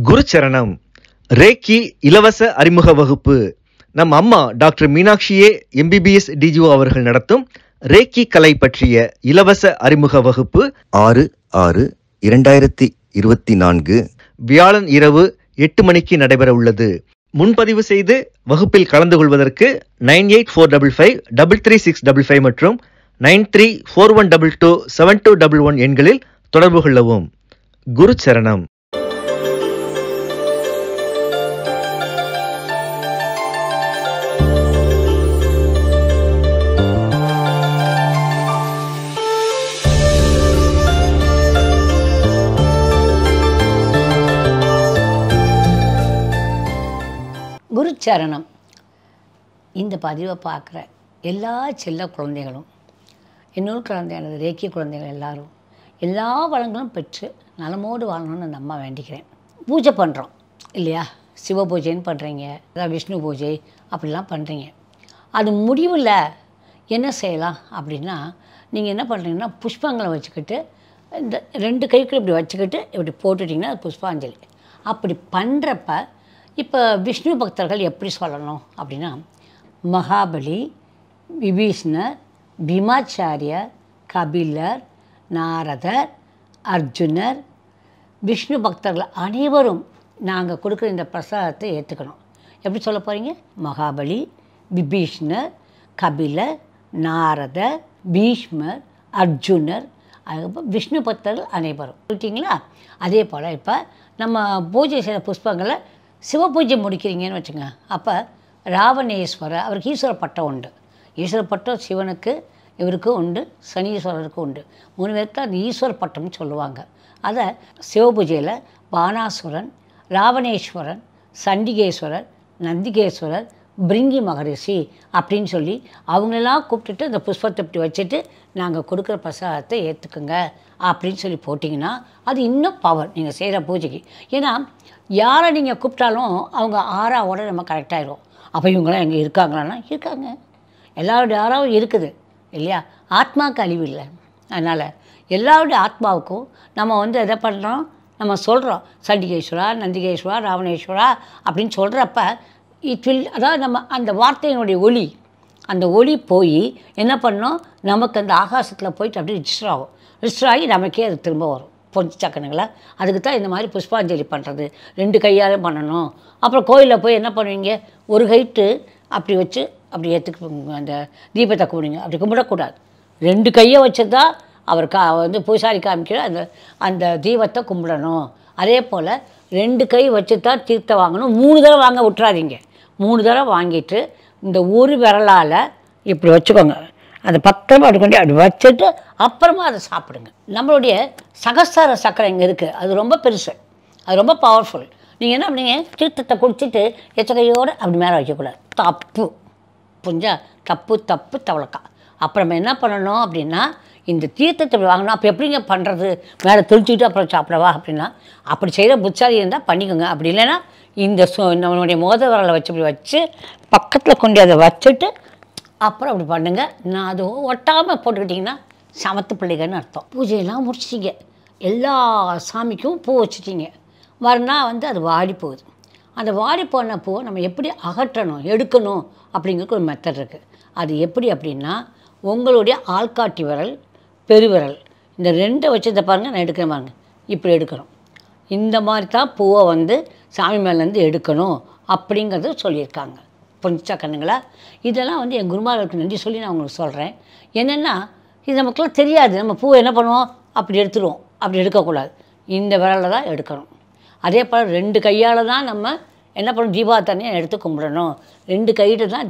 குருச்சரணம். ரேக்கி இலவச அறிமுக வகுப்பு. நம் அம்மா டாக்டர் மீனாட்சியே எம்பிபிஎஸ் டிஜிஓ அவர்கள் நடத்தும் ரேக்கி கலை பற்றிய இலவச அறிமுக வகுப்பு 6/6/2024 வியாழன் இரவு 8 மணிக்கு நடைபெற உள்ளது. முன்பதிவு செய்து வகுப்பில் கலந்து கொள்வதற்கு 9845533655 மற்றும் 9341227211 எண்களில் தொடர்பு கொள்ளவும். குருச்சரணம். குருச்சரணம். இந்த பதிவை பார்க்குற எல்லா செல்ல குழந்தைகளும், இன்னொரு குழந்தையானது ரேக்கி குழந்தைகள் எல்லாரும் எல்லா வளங்களும் பெற்று நலமோடு வாழணும்னு அந்த அம்மா வேண்டிக்கிறேன். பூஜை பண்ணுறோம் இல்லையா? சிவ பூஜைன்னு பண்ணுறீங்க, அதாவது விஷ்ணு பூஜை அப்படிலாம் பண்ணுறீங்க. அது முடிவில் என்ன செய்யலாம் அப்படின்னா, நீங்கள் என்ன பண்ணுறீங்கன்னா புஷ்பங்களை வச்சுக்கிட்டு இந்த 2 கைக்குள்ள இப்படி வச்சுக்கிட்டு இப்படி போட்டுட்டிங்கன்னா அது புஷ்பாஞ்சலி. அப்படி பண்ணுறப்ப இப்போ விஷ்ணு பக்தர்கள் எப்படி சொல்லணும் அப்படின்னா, மகாபலி, விபீஷ்ணர், பீமாச்சாரியர், கபிலர், நாரதர், அர்ஜுனர், விஷ்ணு பக்தர்கள் அனைவரும் நாங்கள் கொடுக்குற இந்த பிரசாதத்தை ஏற்றுக்கணும். எப்படி சொல்ல போகிறீங்க? மகாபலி, விபீஷ்ணர், கபிலர், நாரதர், பீஷ்மர், அர்ஜுனர், அதுக்கப்புறம் விஷ்ணு பக்தர்கள் அனைவரும் சொல்லிட்டீங்களா? அதே போல் இப்போ நம்ம பூஜை செய்கிற புஷ்பங்களை சிவ பூஜை முடிக்கிறீங்கன்னு வச்சுங்க. அப்போ ராவணேஸ்வரர், அவருக்கு ஈஸ்வர பட்டம் உண்டு. ஈஸ்வர பட்டம் சிவனுக்கு, இவருக்கு உண்டு, சனீஸ்வரருக்கு உண்டு. 3 பேருக்கு அந்த ஈஸ்வர பட்டம்னு சொல்லுவாங்க. அதை சிவ பூஜையில் பானாசுரன், ராவணேஸ்வரன், சண்டிகேஸ்வரர், நந்திகேஸ்வரர், பிரிங்கி மகரிஷி அப்படின்னு சொல்லி அவங்களெல்லாம் கூப்பிட்டுட்டு இந்த புஷ்பத்தை இப்படி வச்சுட்டு நாங்கள் கொடுக்குற பிரசாதத்தை ஏற்றுக்குங்க அப்படின்னு சொல்லி போட்டிங்கன்னா அது இன்னும் பவர் நீங்கள் செய்கிற பூஜைக்கு. ஏன்னா யாரை நீங்கள் கூப்பிட்டாலும் அவங்க ஆறாவோட நம்ம கரெக்டாகிடும். அப்போ இவங்களாம் எங்கே இருக்காங்களான்னா இருக்காங்க, எல்லாருடைய ஆறாவும் இருக்குது இல்லையா? ஆத்மாவுக்கு அழிவு இல்லை. அதனால் எல்லாருடைய ஆத்மாவுக்கும் நம்ம எதை பண்ணுறோம், நம்ம சொல்கிறோம் சண்டிகேஸ்வரா, நந்திகேஸ்வரா, ராவணேஸ்வரா அப்படின்னு சொல்கிறப்ப அதாவது நம்ம அந்த வார்த்தையினுடைய ஒளி, அந்த ஒளி போய் என்ன பண்ணோம், நமக்கு அந்த ஆகாசத்தில் போயிட்டு அப்படியே ரிஜிஸ்டர் ஆகும். ரிஜிஸ்டர் ஆகி நமக்கே அது திரும்ப வரும். புரிஞ்சுச்சாக்கணுங்களா? அதுக்கு தான் இந்த மாதிரி புஷ்பாஞ்சலி பண்ணுறது. 2 கையாலும் பண்ணணும். அப்புறம் கோயிலில் போய் என்ன பண்ணுவீங்க, ஒரு கைட்டு அப்படி வச்சு அப்படி ஏற்றுக்கு அந்த தீபத்தை கும்பிடுங்க. அப்படி கும்பிடக்கூடாது. 2 கையை வச்சு தான் அவர் பூசாரி காமிக்கிற அந்த தீபத்தை கும்பிடணும். அதே போல் 2 கை வச்சு தான் தீர்த்தம் வாங்கணும். 3 தடவை வாங்க விட்டுறாதீங்க. 3 தடவை வாங்கிட்டு இந்த ஒரு விரலால் இப்படி வச்சுக்கோங்க. அதை பத்திரமா அப்படி வச்சுட்டு அப்புறமா அதை சாப்பிடுங்க. நம்மளுடைய சகஸ்தார சக்கரை இங்கே இருக்குது, அது ரொம்ப பெருசு, அது ரொம்ப பவர்ஃபுல். நீங்கள் என்ன பண்ணீங்க, தீர்த்தத்தை குடிச்சிட்டு எச்சகையோடு அப்படி மேலே வைக்கக்கூடாது. தப்பு. புரிஞ்சா? தப்பு தப்பு தவளக்கா. அப்புறம் என்ன பண்ணணும் அப்படின்னா, இந்த தீர்த்தத்தை வாங்கினா அப்போ எப்படிங்க பண்ணுறது, மேலே தெளிச்சுக்கிட்டு அப்புறம் சாப்பிடவா அப்படின்னா, அப்படி செய்கிற புச்சாரி இருந்தால் பண்ணிக்கோங்க. அப்படி இல்லைன்னா இந்த நம்மளுடைய மோத விரலை வச்சு இப்படி வச்சு பக்கத்தில் கொண்டு அதை வச்சுட்டு அப்புறம் அப்படி பண்ணுங்கள். நான் அது ஒட்டாமல் போட்டுக்கிட்டிங்கன்னா சமத்து பிள்ளைகள்னு அர்த்தம். பூஜையெல்லாம் முடிச்சிட்டிங்க, எல்லா சாமிக்கும் பூ வச்சுட்டிங்க. மறுநாள் அது வாடி போகுது. அந்த வாடி போன பூவை நம்ம எப்படி அகற்றணும், எடுக்கணும் அப்படிங்கிறதுக்கு ஒரு மெத்தட் இருக்குது. அது எப்படி அப்படின்னா, உங்களுடைய ஆள்காட்டி விரல், பெருவிரல், இந்த 2 வச்சதை பாருங்கள், நான் எடுக்கிறேன் பாருங்கள், இப்படி எடுக்கணும். இந்த மாதிரி தான் பூவை சாமி மேலேருந்து எடுக்கணும் அப்படிங்கிறது சொல்லியிருக்காங்க. புரிஞ்சா கண்ணுங்களா? இதெல்லாம் என் குருமார்களுக்கு நன்றி சொல்லி நான் உங்களுக்கு சொல்கிறேன். என்னென்னா இது நமக்குலாம் தெரியாது. நம்ம பூவை என்ன பண்ணுவோம், அப்படி எடுத்துருவோம். அப்படி எடுக்கக்கூடாது, இந்த விரலில் தான் எடுக்கணும். அதே போல் 2 கையால் தான் நம்ம என்ன பண்ணணும், தீபாவளியை எடுத்து கும்பிடணும். 2 கையிட்டு தான்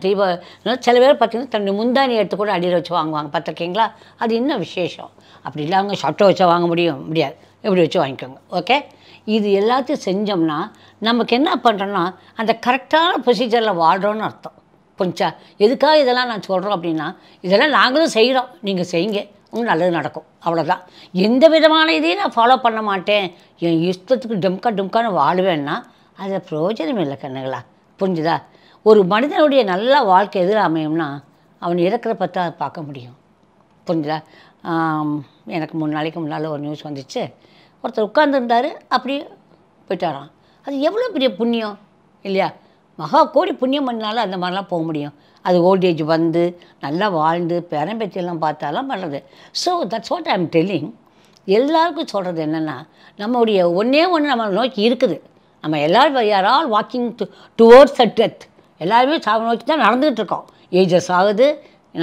சில பேர் பார்த்திங்கன்னா தன்னுடைய முந்தானி எடுத்து கூட அடியில் வச்சு வாங்குவாங்க, பார்த்துருக்கீங்களா? அது இன்னும் விசேஷம். அப்படி இல்லை அவங்க சட்டை வச்சா வாங்க முடியாது, எப்படி வச்சு வாங்கிக்கோங்க. ஓகே, இது எல்லாத்தையும் செஞ்சோம்னா நமக்கு என்ன பண்ணுறோன்னா அந்த கரெக்டான ப்ரொசீஜரில் வாழ்கிறோன்னு அர்த்தம். புரிஞ்சா? எதுக்காக இதெல்லாம் நான் சொல்கிறோம் அப்படின்னா, இதெல்லாம் நாங்களும் செய்கிறோம், நீங்கள் செய்யுங்க, உங்களுக்கு நல்லது நடக்கும், அவ்வளோதான். எந்த விதமான இதையும் நான் ஃபாலோ பண்ண மாட்டேன், என் இஷ்டத்துக்கு டும்கான்னு வாழுவேன்னா அது பிரயோஜனம் இல்லை கண்ணுங்களா? புரிஞ்சுதா? ஒரு மனிதனுடைய நல்ல வாழ்க்கை எதிர அமையும்னா அவன் இறக்குற பார்த்தா அதை பார்க்க முடியும். புரிஞ்சுதா? எனக்கு 3 நாளைக்கு முன்னால் ஒரு நியூஸ் வந்துச்சு. ஒருத்தர் உட்காந்துருந்தார், அப்படியே போயிட்டாராம். அது எவ்வளோ பெரிய புண்ணியம் இல்லையா? மகா கோடி புண்ணியம் பண்ணாலும் அந்த மாதிரிலாம் போக முடியும். அது ஓல்டேஜ் வந்து நல்லா வாழ்ந்து பேரம்பேத்தியெல்லாம் பார்த்தாலாம் பண்ணுறது. So that's what I am telling. எல்லாருக்கும் சொல்கிறது என்னென்னா, நம்மளுடைய ஒன்றே ஒன்று நம்ம நோக்கி இருக்குது. நம்ம எல்லோரும் are all walking towards a death. எல்லாருமே சாவை நோக்கி தான் நடந்துகிட்டு இருக்கோம். ஏஜஸ் ஆகுது,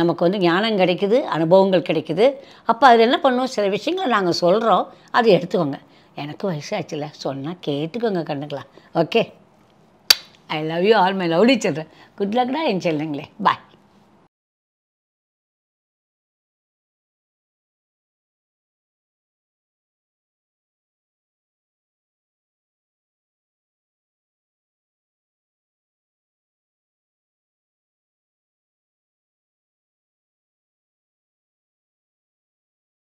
நமக்கு வந்து ஞானம் கிடைக்குது, அனுபவங்கள் கிடைக்குது. அப்போ அது என்ன பண்ணுவோம், சில விஷயங்களை நாங்கள் சொல்கிறோம், அதை எடுத்துக்கோங்க. எனக்கு வயசாச்சுல, சொன்னால் கேட்டுக்கோங்க கண்ணுங்களா. Okay, I love you all my lovely children. Good லக்டா என் செல்லுங்களே. பாய்.